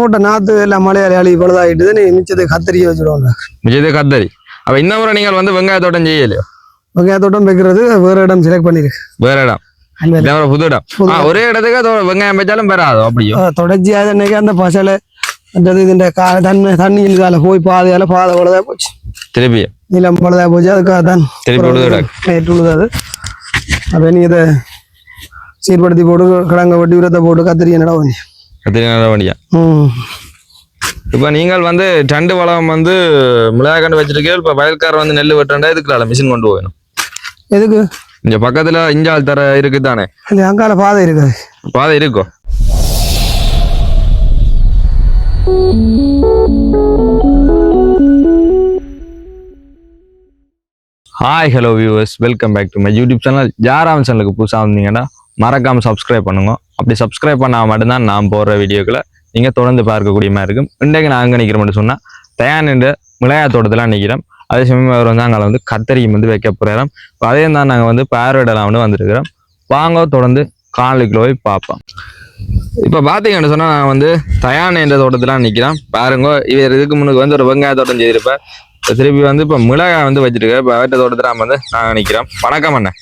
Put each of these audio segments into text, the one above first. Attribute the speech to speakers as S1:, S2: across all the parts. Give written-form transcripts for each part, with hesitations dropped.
S1: போட்ட நாத்து எல்லாம் மலையாளி பழுதாகிட்டு நீ மிச்சத்தை கத்தரியை வச்சுடுவாங்க.
S2: மிச்சத்தை கத்தரி. அப்ப இந்த முறை நீங்கள் வந்து வெங்காய தோட்டம் செய்யலையோ?
S1: வெங்காய தோட்டம் வைக்கிறது வேற இடம் செலக்ட் பண்ணிருக்கு.
S2: வேற இடம் புது இடம். ஒரே இடத்துக்கு வெங்காயம் வச்சாலும் பெறாதோ? அப்படியோ
S1: தொடர்ச்சியாக இன்னைக்கு அந்த பசலை இந்த தண்ணியின் கால போய் பாதையால பாதை பழுதா போச்சு.
S2: திருப்பி
S1: நிலம் பழுதா போச்சு. அதுக்காக தான்
S2: திருப்பி
S1: உழுதாது. அப்ப நீ இதை சீர்படுத்தி போட்டு கிழங்க வட்டி உரத்தை போட்டு கத்திரியை நட
S2: வேண்டியா. இப்ப நீங்கள் வந்து டண்டு வளம் வந்து மிளகாய் வச்சிருக்கீங்க. இப்ப வயல்காரர் வந்து நெல் வெட்டா இதுக்குறால மிஷின் கொண்டு போகணும்.
S1: எதுக்கு?
S2: இங்க பக்கத்துல இஞ்சால் தர இருக்குதானே?
S1: அங்கால பாதை இருக்கு.
S2: பாதை இருக்கும். Hi hello viewers, welcome back to my YouTube channel. ஜாராம் சேனலுக்கு புதுசாக வந்தீங்கன்னா மறக்காம சப்ஸ்கிரைப் பண்ணுங்க. அப்படி சப்ஸ்கிரைப் பண்ணால் மட்டும்தான் நான் போடுற வீடியோக்களை நீங்கள் தொடர்ந்து பார்க்கக்கூடிய மாதிரி இருக்கும். இன்றைக்கு நான் அங்கே நிற்கிறோம்னு சொன்னால் தயானின்ற மிளகாய் தோட்டத்தில் நிற்கிறோம். அதே சமயம் அவர் வந்து அங்கே வந்து கத்தரியும் வந்து வைக்க போகிறோம். அதே தான் நாங்கள் வந்து பார்வையிடலாம் வந்துருக்கிறோம். வாங்க தொடர்ந்து காணொளிக்குள்ள போய் பார்ப்போம். இப்போ பார்த்தீங்கன்னு சொன்னால் நான் வந்து தயான் என்ற தோட்டத்தில் நிற்கிறேன். பாருங்க, இவர் இதுக்கு முன்னுக்கு வந்து ஒரு வெங்காய தோட்டம் செய்திருப்பேன். திருப்பி வந்து இப்போ மிளகாய் வந்து வச்சிருக்கேன். இப்போ வேட்ட தோட்டத்தில் வந்து நாங்கள் நிற்கிறோம். வணக்கம் அண்ணன்.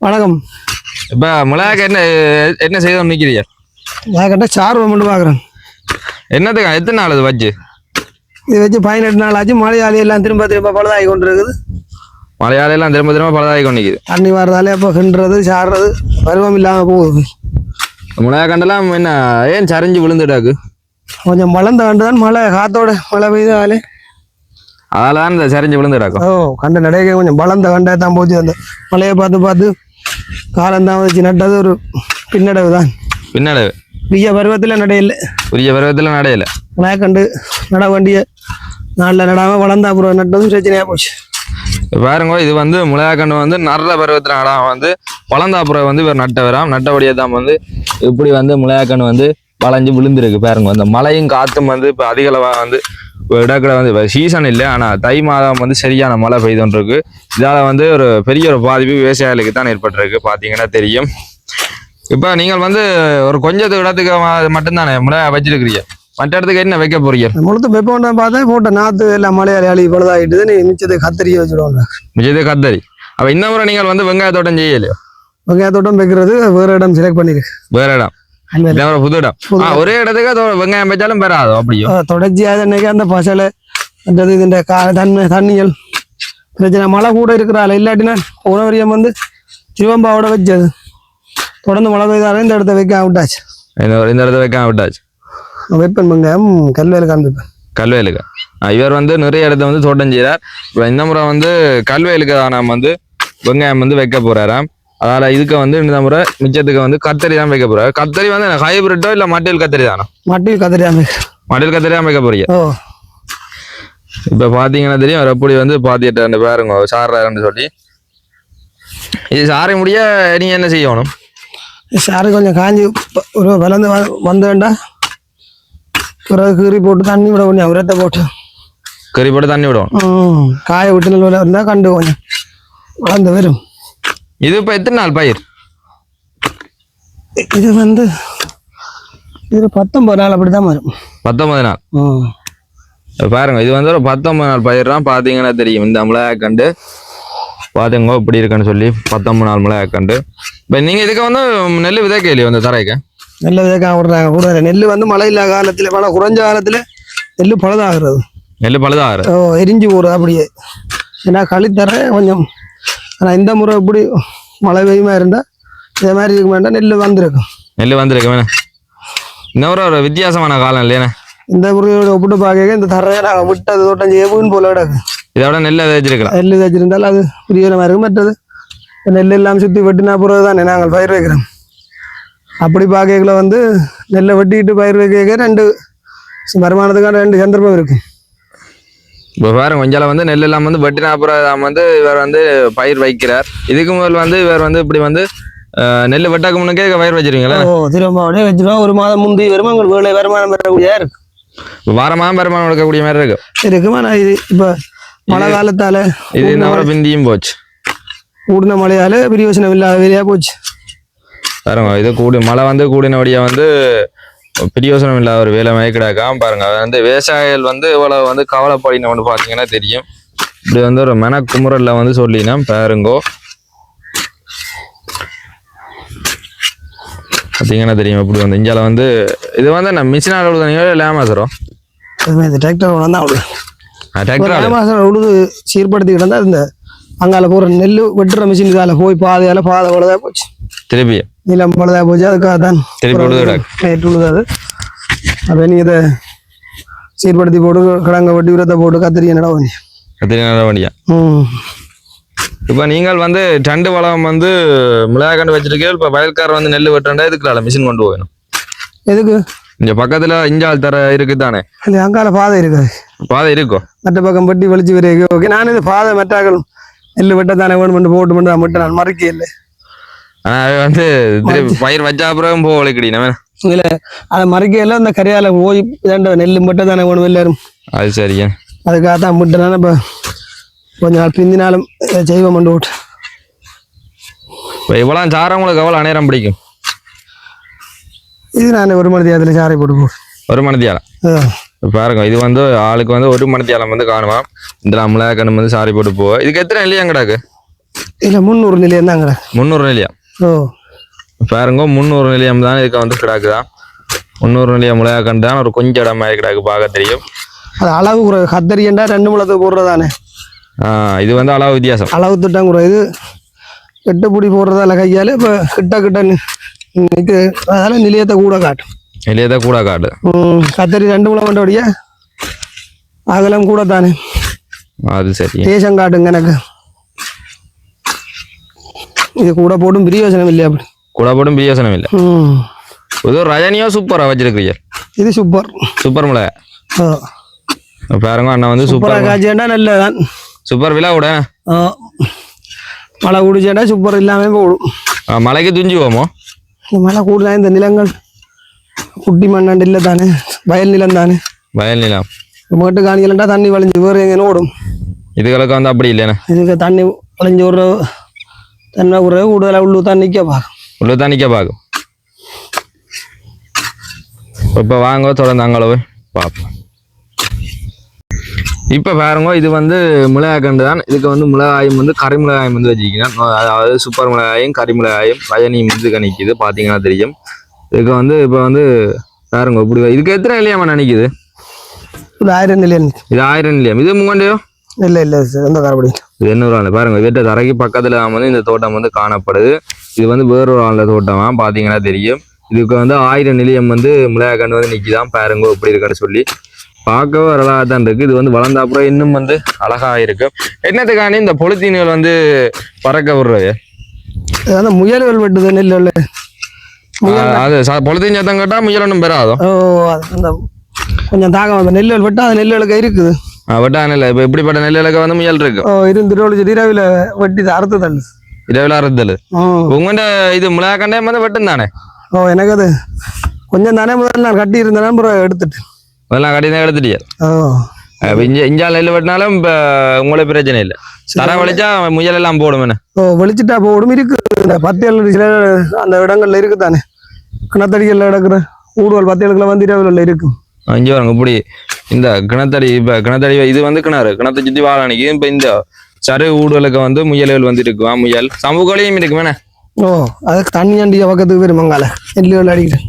S1: வணக்கம்.
S2: இப்போ மிளகாய் என்ன செய்தோம் நிற்கிறீங்க?
S1: நான் கேட்டால் சார்வம் மட்டும் பார்க்குறேன்.
S2: என்னத்துக்கு எத்தனை நாள் அது வச்சு?
S1: இது வச்சு 18 நாள் ஆச்சு. மலையாளி எல்லாம் திரும்ப பழுதாகி கொண்டு இருக்குது.
S2: மலையாளெல்லாம் திரும்ப பழுதாகி கொண்டு நிற்குது.
S1: தண்ணி வரதாலே அப்போ கிண்டுறது சாடுறது பருவம் இல்லாமல் போகுது.
S2: மிளகாய் கண்டெல்லாம் என்ன ஏன் சரிஞ்சு விழுந்துட்டாக்கு?
S1: கொஞ்சம் வளர்ந்த கண்டு தான் மழை காத்தோட மழை பெய்தாலே
S2: அதால தான் இந்த சரிஞ்சு விழுந்துட்டாக்கும்.
S1: கண்ட நடையே கொஞ்சம் வளர்ந்த கண்டே தான் போச்சு. அந்த மழையை பார்த்து காலந்தான் வச்சு நட்டது ஒரு பின்னடைவு தான்.
S2: பின்னடைவு
S1: உரிய பருவத்தில் நடையில்லை.
S2: உரிய பருவத்தில் நடையில
S1: மிளகாய் கண்டு நட வேண்டிய நாளில் நடாமல் வளர்ந்தா அப்புறம் நட்டதும் பிரச்சனையாக போச்சு.
S2: பாருங்க, இது வந்து மிளகாய் கண்டு வந்து நல்ல பருவத்தில் நடாம வந்து வளர்ந்தாப்புறம் வந்து இவர் நட்ட வராம். நட்டபடியே தான் வந்து இப்படி வந்து மிளகாய் கண்டு வந்து வளைஞ்சு விழுந்துருக்கு. பாருங்க, அந்த மழையும் காற்றும் வந்து இப்போ அதிக அளவாக வந்து இடத்துல வந்து சீசன் இல்லை, ஆனால் தை மாதம் வந்து சரியான மழை பெய்துன்றிருக்கு. இதால் வந்து ஒரு பெரிய ஒரு பாதிப்பு விவசாயிகளுக்கு தான் ஏற்பட்டிருக்கு. பார்த்தீங்கன்னா தெரியும். இப்போ நீங்கள் வந்து ஒரு கொஞ்சத்து இடத்துக்கு மட்டும்தானே மிளகாய் வச்சிருக்கிறீங்க, மற்ற இடத்துக்கு என்ன வைக்க போறீங்க?
S1: முழுத்து வெப்பம் பார்த்தா போட்ட நாற்று எல்லாம் மலையாளி பழுதாகிட்டு நீ மிச்சத்தை கத்தரியை வச்சுடுவாங்க.
S2: மிச்சத்தை கத்தரி. அப்போ இந்த முறை நீங்கள் வந்து வெங்காய தோட்டம் செய்யலையோ?
S1: வெங்காய தோட்டம் வைக்கிறது வேற இடம் செலக்ட் பண்ணிருக்கு.
S2: வேற இடம் புது இடம். ஒரே இடத்துக்கு வெங்காயம் வச்சாலும் பெறாதோ? அப்படியோ
S1: தொடர்ச்சியாக இன்னைக்கு அந்த பசலை இந்த தண்ணிகள் பிரச்சனை மழை கூட இருக்கிறாள். இல்லாட்டினா உணவரியம் வந்து சிவம்பாவோட வச்சது தொடர்ந்து மழை பெய்தாலும் இந்த இடத்த வைக்க விட்டாச்சு.
S2: இந்த இடத்த வைக்க விட்டாச்சு.
S1: வைப்பன் வெங்காயம் கல்வேலுக்கு காண்பிப்பேன்.
S2: கல்வேலுக்கு இவர் வந்து நிறைய இடத்த வந்து தோட்டம் செய்கிறார். இந்த முறை வந்து கல்வேலுக்கு நாம் வந்து வெங்காயம் வந்து வைக்க போறாராம். அதனால இதுக்கு வந்து இந்த முறை மிச்சத்துக்கு வந்து கத்தரி தான் வைக்க போறாரு. கத்தரி வந்து ஹைபிரிட்டோ இல்ல மட்டியல் கத்தரி தானோ? மட்டியல் கத்தரி தான் வைக்க போறீங்க. இப்ப பாத்தீங்கன்னா தெரியும் அவர் எப்படி வந்து பாத்திட்டு பாருங்க சாடுறாருன்னு சொல்லி. இது சாரை முடிய நீ என்ன செய்யணும்?
S1: சாரை கொஞ்சம் காஞ்சி ஒரு வளர்ந்து வந்து வேண்டாம். பிறகு கீறி போட்டு தண்ணி விட கொஞ்சம் உரத்தை போட்டு
S2: கீறி போட்டு தண்ணி விடுவோம்.
S1: காய விட்டு இருந்தா கண்டு கொஞ்சம் வளர்ந்து வரும்.
S2: இது இப்ப எத்தனை நாள் பயிர்?
S1: இது வந்து இது 19 நாள் அப்படிதான் வரும்.
S2: 19 நாள். பாருங்க, இது வந்து ஒரு 19 நாள் பயிர் தான். பாத்தீங்கன்னா தெரியும் இந்த மிளகாய் கண்டு பாத்துங்க இப்படி இருக்குன்னு சொல்லி 19 நாள் மிளகாய் கண்டு. இப்ப நீங்க இதுக்கு வந்து நெல் விதைக்க இல்லையோ? அந்த தரைக்கு
S1: நெல் விதைக்க விடுறாங்க கூட. நெல் வந்து மழை இல்லாத காலத்துல மழை குறைஞ்ச காலத்துல நெல் பழுதாகிறது.
S2: நெல் பழுதாகிறது
S1: எரிஞ்சு போடுறது அப்படியே. ஏன்னா களித்தர கொஞ்சம். ஆனால் இந்த முறை இப்படி மழை பெய்யுமா இருந்தால் இதே மாதிரி இருக்க வேண்டாம். நெல் வந்திருக்கும்.
S2: நெல் வந்திருக்கு வேணா. இந்த ஒரு வித்தியாசமான காலம் இல்லையா?
S1: இந்த முறையோட ஒப்பிட்டு பார்க்க இந்த தரையை நாங்கள் விட்டது தோட்டம் செய்யவும் போல கிடக்கு.
S2: இதோட நெல் வச்சிருக்கலாம்.
S1: நெல் வச்சிருந்தாலும் அது புரியமாக இருக்கும். மற்றது நெல் எல்லாம் சுற்றி வெட்டினா பிறகு தானே நாங்கள் பயிர் வைக்கிறோம். அப்படி பார்க்கல வந்து நெல்லை வெட்டிட்டு பயிர் வைக்க 2 வருமானத்துக்கான 2 சந்தர்ப்பம் இருக்கு.
S2: இப்போ பாருங்க, கொஞ்சம் வந்து நெல் எல்லாம் வந்து வெட்டினா அப்புறம் வந்து இவர் வந்து பயிர் வைக்கிறார். இதுக்கு முதல் வந்து இவர் வந்து இப்படி வந்து நெல் வெட்டாக்கு முன்னே பயிர் வச்சிருக்கீங்களா?
S1: திரும்ப அப்படியே வச்சிருவோம். ஒரு மாதம் முந்தி வருமா உங்களுக்கு வேலை வருமானம் பெறக்கூடிய இருக்கு.
S2: வாரமாக வருமானம் எடுக்கக்கூடிய மாதிரி
S1: இருக்குமா? நான் இது இப்போ மழை காலத்தால
S2: இது என்ன பிந்தியும் போச்சு.
S1: கூடின மழையால பிரியோசனம் இல்லாத வேலையா போச்சு.
S2: பாருங்க, இது மழை வந்து கூடினபடியா வந்து பிரியோசனம் இல்லாத ஒரு வேலை மயக்கிடாக்காம பாருங்க. அது வந்து விவசாயிகள் வந்து இவ்வளவு வந்து கவலைப்படினோம்னு பார்த்தீங்கன்னா தெரியும். இப்படி வந்து ஒரு மெனக்குமுறையில் வந்து சொல்லினா பாருங்கோ பார்த்தீங்கன்னா தெரியும். இப்படி வந்து இஞ்சால வந்து இது வந்து நான் மிஷினால் உழுதுனீங்களோ இல்லை ஏமாசுறோம்?
S1: இந்த டிராக்டர் தான் அவ்வளோ
S2: டிராக்டர்
S1: உழுது சீர்படுத்திக்கிட்டு இருந்தா இந்த அங்கால போகிற நெல் வெட்டுற மிஷின் இதால போய் பாதை உழுதா போச்சு.
S2: திருப்பி
S1: நிலம் பழுதா போச்சு. அதுக்காக தான்
S2: திருப்பி உழுது
S1: நேற்று உழுதாது. அப்போ நீ இதை சீர்படுத்தி போட்டு கிழங்க வெட்டி உரத்தை போட்டு கத்திரி என்னடா பண்ணி
S2: வண்டியா. இப்போ நீங்கள் வந்து டண்டு வளம் வந்து மிளகாண்டு வச்சிருக்கீங்க. இப்போ வயல்காரர் வந்து நெல் வெட்டுறா இதுக்குல மிஷின் கொண்டு போகணும்.
S1: எதுக்கு?
S2: இங்க பக்கத்துல இஞ்சால் தர இருக்குதானே?
S1: இல்லை அங்கால பாதை இருக்காது.
S2: பாதை இருக்கும்.
S1: மற்ற பக்கம் வெட்டி வெளிச்சு வரைக்கும் ஓகே. நான் இந்த பாதை மெட்டாக்கள் நெல் வெட்ட தானே வேணும் போட்டு மட்டும் நான் மறைக்க இல்லை.
S2: ஆனால் வந்து பயிர் வச்சா அப்புறம் போக வலிக்கடினா
S1: இல்லை அதை மறைக்க இல்லை. இந்த கரையால போய் நெல் மட்டும் தானே வேணும் எல்லாரும்.
S2: அது சரியா.
S1: அதுக்காக தான் முட்டைனால இப்போ கொஞ்ச நாள் பிந்தினாலும் செய்வோம் மண்டு விட்டு.
S2: இப்போ இவ்வளோ சாரம் உங்களுக்கு எவ்வளோ நேரம் பிடிக்கும்?
S1: இது நான் 1 மணி நேரத்தில் சாரை போட்டு போடு.
S2: 1 மணி நேரம் பாருங்க. இது வந்து ஆளுக்கு வந்து 1 மணி நேரம் வந்து காணுவான். இந்த மிளகாக்கண்ணு வந்து சாரி போட்டு போவோம். இதுக்கு எத்தனை நிலையம் கிடாக்கு?
S1: இல்லை 300 நிலையம் தான் கிடக்கு.
S2: 300 நிலையம்.
S1: ஓ
S2: பாருங்க 300 நிலையம் தான் இதுக்கு வந்து கிடாக்குதான். 300 நிலையம் மிளகாக்கண்டு தான் ஒரு கொஞ்சம் இடம் மாதிரி கிடாக்கு பார்க்க தெரியும்.
S1: அது அளவு குறை. கத்தரியண்டா 2 முளத்தை போடுறதானே.
S2: இது வந்து அளவு வித்தியாசம்.
S1: அளவு திட்டம் குறை. இது 8 பிடி போடுறதால கையால் இப்போ கிட்ட நிற்கு. அதனால நிலையத்தை கூட காட்டும்.
S2: நிலையத்தை கூட காட்டு.
S1: கத்தரி 2 முளம் கொண்டபடியா அகலம் கூட தானே.
S2: அது சரி.
S1: தேசம் காட்டுங்க எனக்கு. இது கூட போட்டும் பிரியோசனம் இல்லை. அப்படி
S2: கூட போட்டும் பிரியோசனம் இல்லை. இது ரஜனியோ சூப்பரா வச்சிருக்கீங்க. இது சூப்பர் மிளகா. பாருங்க அண்ணா வந்து சூப்பரா
S1: காய்ச்சேண்டா நல்லதான்.
S2: சூப்பர் விழா விட
S1: மழை குடிச்சேண்டா சூப்பர் இல்லாமல் போடும்.
S2: மழைக்கு துஞ்சி போமோ?
S1: மழை கூடுதான். இந்த நிலங்கள் குட்டி மண்ணாண்டு இல்லை தானே. வயல் நிலம் தானே.
S2: வயல் நிலம்
S1: மேட்டு காணிக்கலண்டா தண்ணி வளைஞ்சு வேறு எங்கே ஓடும்.
S2: இதுகளுக்கு வந்து அப்படி இல்லைண்ணே.
S1: இதுக்கு தண்ணி வளைஞ்சு ஒரு தண்ணி ஒரு கூடுதலாக உள்ளு தான் நிற்க பார்க்கும்.
S2: உள்ளு தான் நிற்க பார்க்கும். இப்போ வாங்க தொடர்ந்து அங்களவு பார்ப்போம். இப்போ பாருங்க இது வந்து மிளகாக்கண்டு தான். இதுக்கு வந்து மிளகாயும் வந்து கறி மிளகாயும் வந்து வச்சுக்கிறேன். அதாவது சூப்பர் மிளகாயும் கறி மிளகாயும் ரஜனியும் வந்து கணிக்குது பார்த்தீங்கன்னா தெரியும். இதுக்கு வந்து இப்போ வந்து பாருங்க இப்படி இதுக்கு எத்தனை நிலையமா நினைக்குது?
S1: இது 1000 நிலையம்.
S2: இது 1000 நிலையம். இது முங்கண்டையோ?
S1: இல்லை எந்த காரப்படி.
S2: இது 800 ஆள். பாருங்க வீட்டை தரைக்கு பக்கத்துல வந்து இந்த தோட்டம் வந்து காணப்படுது. இது வந்து வேறொரு ஆளுல தோட்டமா பார்த்தீங்கன்னா தெரியும். இதுக்கு வந்து 1000 நிலையம் வந்து மிளகாக்கண்டு வந்து நிற்கிதான். பாருங்க இப்படி இருக்கான்னு சொல்லி பார்க்கவே அழகாக தான் இருக்கு. இது வந்து வளர்ந்த அப்புறம் இன்னும் வந்து அழகா இருக்கு. என்னத்துக்காண்டி இந்த பொலித்தீன்கள் வந்து பறக்க விடுறது?
S1: அந்த முயல்கள் வெட்டுது நெல்லில்.
S2: அது பொலித்தீன் சத்தம் கேட்டா முயல் ஒன்றும் பெறாதோ?
S1: அந்த கொஞ்சம் தாகம் அந்த நெல்லுகள் வெட்டா அது நெல்லுகளுக்கு இருக்குது.
S2: வெட்டா நெல். இப்போ இப்படிப்பட்ட நெல்லுகளுக்கு வந்து முயல் இருக்கு.
S1: இருந்து இரவில் வெட்டி அறுத்து தள்ளு.
S2: இரவில் அறுத்தல். உங்கள்கிட்ட இது மிளகாக்கண்டே வந்து வெட்டும் தானே?
S1: எனக்கு அது கொஞ்சம் தானே முதல்ல நான் கட்டி இருந்தேன். அப்புறம் எடுத்துட்டு
S2: அதெல்லாம் கட்டிதான் எடுத்துட்டியா? இஞ்சால் நெல் வெட்டினாலும் இப்போ உங்களுக்கு பிரச்சனை இல்லை. தர வலிச்சா முயல் எல்லாம் போடும். என்ன
S1: வெளிச்சிட்டா போடும். இருக்கு 10 சில அந்த இடங்கள்ல இருக்கு தானே. கிணத்தடிகளில் கிடக்குற ஊடுவல் 10 வந்து இரவில் இருக்கு.
S2: இங்கே வருங்க இப்படி இந்த கிணத்தடி. இப்போ கிணத்தடி இது வந்து கிணத்தை சுற்றி வாழணிக்கு. இப்போ இந்த சரு ஊடுவலுக்கு வந்து முயல்கள் வந்து இருக்குவா. முயல் சமூகலையும் இருக்கு வேணே.
S1: அதுக்கு தண்ணி அண்டிய பக்கத்துக்கு போயிரு மங்கால நெல்லுகள் அடிக்கிறேன்.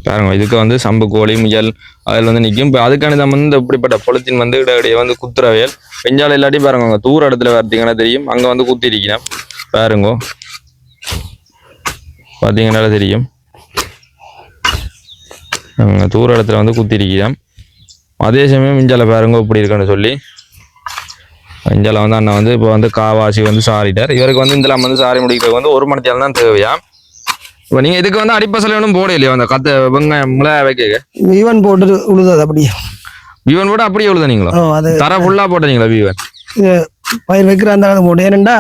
S2: பாருங்க இதுக்கு வந்து சம்பு கோழி முயல் அதில் வந்து நிற்கும். இப்போ அதுக்கான தான் வந்து இப்படிப்பட்ட பொலித்தீன் வந்து இடையே வந்து குத்துறவையல் வெஞ்சால் இல்லாட்டி பாருங்க அங்கே தூர இடத்துல பார்த்தீங்கன்னா தெரியும். அங்கே வந்து குத்தி இருக்கிறேன். பாருங்க பார்த்தீங்கன்னா தெரியும். தூர இடத்துல வந்து குத்தி இருக்கிறேன். அதே சமயம் மிஞ்சால பாருங்க இப்படி இருக்குன்னு சொல்லி மிஞ்சால வந்து அண்ணன் வந்து இப்போ வந்து காவாசி வந்து சாரிட்டார். இவருக்கு வந்து இந்த வந்து சாரி முடிக்கிறதுக்கு வந்து 1 மணி நேரம் தான் தேவையா. இப்போ நீங்கள் இதுக்கு வந்து அடிப்பசலை ஒன்றும் போட இல்லையா? அந்த கத்த வெங்காயம் மிளகா வைக்க
S1: வீவன் போட்டு உழுது அப்படியே
S2: வீவன் போட்டு அப்படியே உழுத நீங்களா? தர ஃபுல்லாக போட்டீங்களா வீவன்?
S1: பயிர் வைக்கிற அந்த போட்டு ஏனண்டா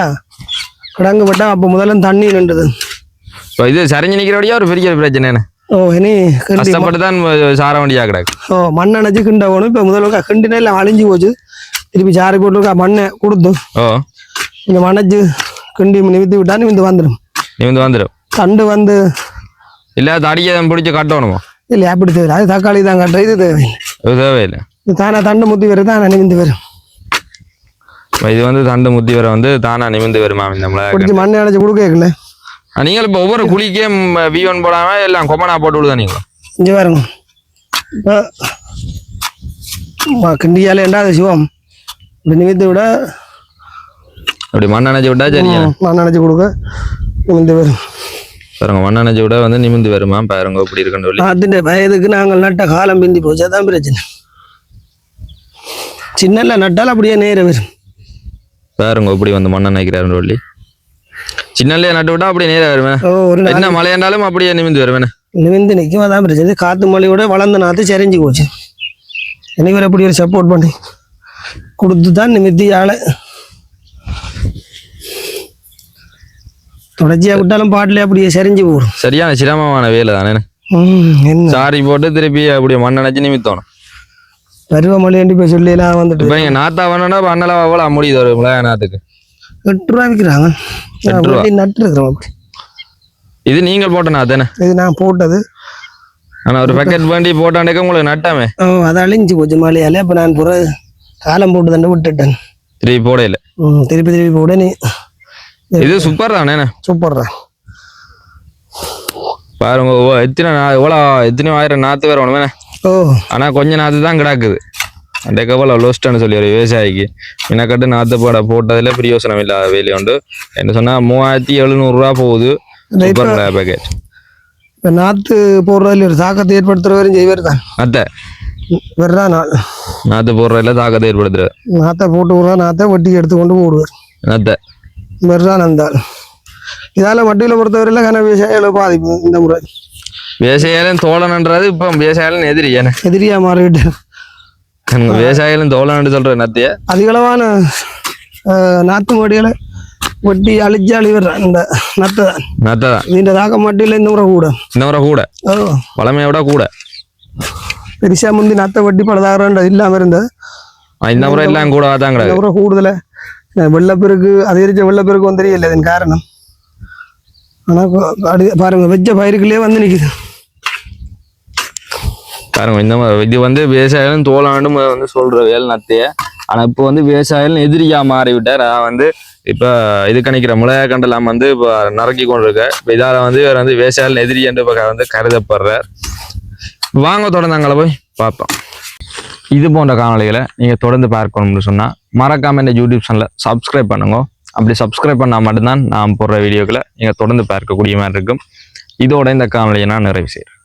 S1: கிடங்கு போட்டா அப்போ முதல்ல தண்ணி நின்றுது.
S2: இப்போ இது சரிஞ்சு நிற்கிறபடியா ஒரு பெரிய பிரச்சனை என்ன?
S1: இனி
S2: கஷ்டப்பட்டு தான் சார வண்டியா கிடக்கு.
S1: மண் அணைச்சு கிண்ட போகணும். இப்போ முதல்ல கிண்டினா எல்லாம் அழிஞ்சு போச்சு. திருப்பி சாரி போட்டு மண்ணை கொடுத்து இந்த மணைச்சு கிண்டி நிமித்தி விட்டா நிமிந்து வந்துடும்.
S2: தண்டு வந்து
S1: இல்ல
S2: தடியை பிடிச்சி கட்டணுமா?
S1: இல்லை அப்படி தேவை, அது தக்காளி தான் கட்டுற, இது தேவையில்லை.
S2: இது தேவையில்லை.
S1: இது தானே தண்டு முத்தி வரும், தானே நிமிந்து வரும்.
S2: இது வந்து தண்டு முத்தி வர வந்து தானா நிமிந்து வருமா இந்த மிளகா?
S1: பிடிச்சி மண்ணை அடைச்சி கொடுக்கல.
S2: நீங்கள் இப்போ ஒவ்வொரு குழிக்கே V1 போடாம எல்லாம் கொமனா போட்டு விடுதா நீங்க?
S1: இங்கே பாருங்க, இப்போ கிண்டியால அது சிவம் இப்படி நிமித்து விட
S2: அப்படி மண் அணைச்சி விட்டா சரியா?
S1: மண் அடைச்சி கொடுக்க நிமிந்து வரும்.
S2: பாருங்க மண் அணைச்சி விட வந்து நிமிந்து வருமா பாருங்க இப்படி இருக்குன்னு சொல்லி.
S1: அதுன்ற வயதுக்கு நாங்கள் நட்ட காலம் பிந்தி போச்சு, அதான் பிரச்சனை. சின்னல நட்டால் அப்படியே நேர வரும்.
S2: பாருங்க இப்படி வந்து மண் அணைக்கிறாருன்னு சொல்லி சின்னல்லையே நட்டு விட்டா அப்படியே நேரம் வருவேன்.
S1: ஒரு
S2: என்ன மழையாண்டாலும் அப்படியே நிமிந்து வருவேன்.
S1: நிமிந்து நிற்கும், அதான் பிரச்சனை. காற்று மழையோட வளர்ந்த நாற்று சரிஞ்சு போச்சு. இவர் அப்படி ஒரு சப்போர்ட் பண்ணி கொடுத்து தான் நிமித்தி ஆளை தொடர்ச்சியாக விட்டாலும் பாட்டிலே அப்படியே சரிஞ்சு போடும்.
S2: சரியான சிரமமான வேலை தானே.
S1: என்ன
S2: சாரி போட்டு திருப்பி அப்படியே மண் அணைச்சி நிமித்தணும்.
S1: பருவமழை போய் சொல்லிலாம் வந்துட்டு
S2: இப்போ இங்கே நாத்தா வேணும்னா அண்ணலாம் அவ்வளோ முடியுது ஒரு மிளகா நாத்துக்கு
S1: 8 ரூபா விற்கிறாங்க. நட்டுருக்குறோம் அப்படி.
S2: இது நீங்கள் போட்ட நாத்தானே?
S1: இது நான் போட்டது.
S2: ஆனால் ஒரு பேக்கெட் வண்டி போட்டாண்டே உங்களுக்கு நட்டாமே.
S1: அது அழிஞ்சு போச்சு மழையால. இப்போ நான் புற காலம் போட்டு தண்டு விட்டுட்டேன்.
S2: திருப்பி போடையில
S1: திருப்பி போட நீ
S2: இது சூப்பர் தானே?
S1: சூப்பர்ரா.
S2: பாருங்க எவ்வளோ எத்தனை ஆயிரம் நாற்று வேற ஒன்று. ஆனால் கொஞ்சம் நாற்று தான் கிடக்குது. அந்த கவலை லோஸ்ட்னு சொல்லி ஒரு விவசாயிக்கு மினக்கட்டு நாற்று போட்டதில் பிரயோசனம் இல்லாத வேலை உண்டு. என்ன சொன்னால் 3700 போகுது பேக்கெட்.
S1: இப்போ நாற்று போடுறதுல ஒரு தாக்கத்தை ஏற்படுத்துறவரும் செய்வார் தான்.
S2: அத்தை
S1: வர்றா நாள்
S2: நாற்று போடுறதுல தாக்கத்தை ஏற்படுத்துறாரு.
S1: நாற்றை போட்டு விடுறா, நாற்றை வட்டி எடுத்து கொண்டு போடுவார்.
S2: அத்தை
S1: வர்றான் அந்த இதால் வட்டியில் பொறுத்தவரையில் கன விவசாயிகளை பாதிப்பு இந்த முறை.
S2: விவசாயிகளும் தோழன்ன்றது இப்போ விவசாயிகளும் எதிரி ஏன்னா
S1: எதிரியா மாறிவிட்டு
S2: விவசாயிகளும் தோழன்னு சொல்ற நத்திய
S1: அதிகளவான நாற்று மாடிகளை வட்டி அழிச்சு அழிவிடுறான். இந்த நத்தை
S2: தான்
S1: இந்த தாக்க மாட்டியில் இந்த முறை கூட
S2: பழமையை விட கூட
S1: பெருசா முந்தி நத்தை வட்டி பலதாகன்றது இல்லாமல் இருந்தது.
S2: இந்த முறை எல்லாம் கூட தான்
S1: இந்த முறை கூடுதல வெள்ளப்பெருக்கு அதிகரிச்ச வெள்ளப்பெருக்கு வந்து தெரியல இதன் காரணம். ஆனால் பாருங்க வெச்ச பயிருக்குள்ளே வந்து நிற்குது
S2: பாருங்க. இந்த இது வந்து விவசாயிகளும் தோழாண்டு வந்து சொல்ற வேலை நத்தைய. ஆனா இப்போ வந்து விவசாயிகளும் எதிரியா மாறிவிட்டார். வந்து இப்ப இது கணிக்கிற மிளகா கண்டெல்லாம் வந்து இப்போ நறுக்கி கொண்டு இருக்க. இப்போ இதால வந்து இவர் வந்து விவசாயிகள் எதிரி என்று வந்து கருதப்படுறார். வாங்க தொடர்ந்து அங்கே போய் பார்ப்போம். இது போன்ற காணொலிகளை நீங்கள் தொடர்ந்து பார்க்கணும்னு சொன்னால் மறக்காமல் இந்த யூடியூப் சேனலை சப்ஸ்கிரைப் பண்ணுங்க. அப்படி சப்ஸ்கிரைப் பண்ணால் மட்டும்தான் நான் போடுற வீடியோக்களை நீங்கள் தொடர்ந்து பார்க்கக்கூடிய மாதிரி இருக்கும். இதோட இந்த காணொலியை நான் நிறைவு செய்கிறேன்.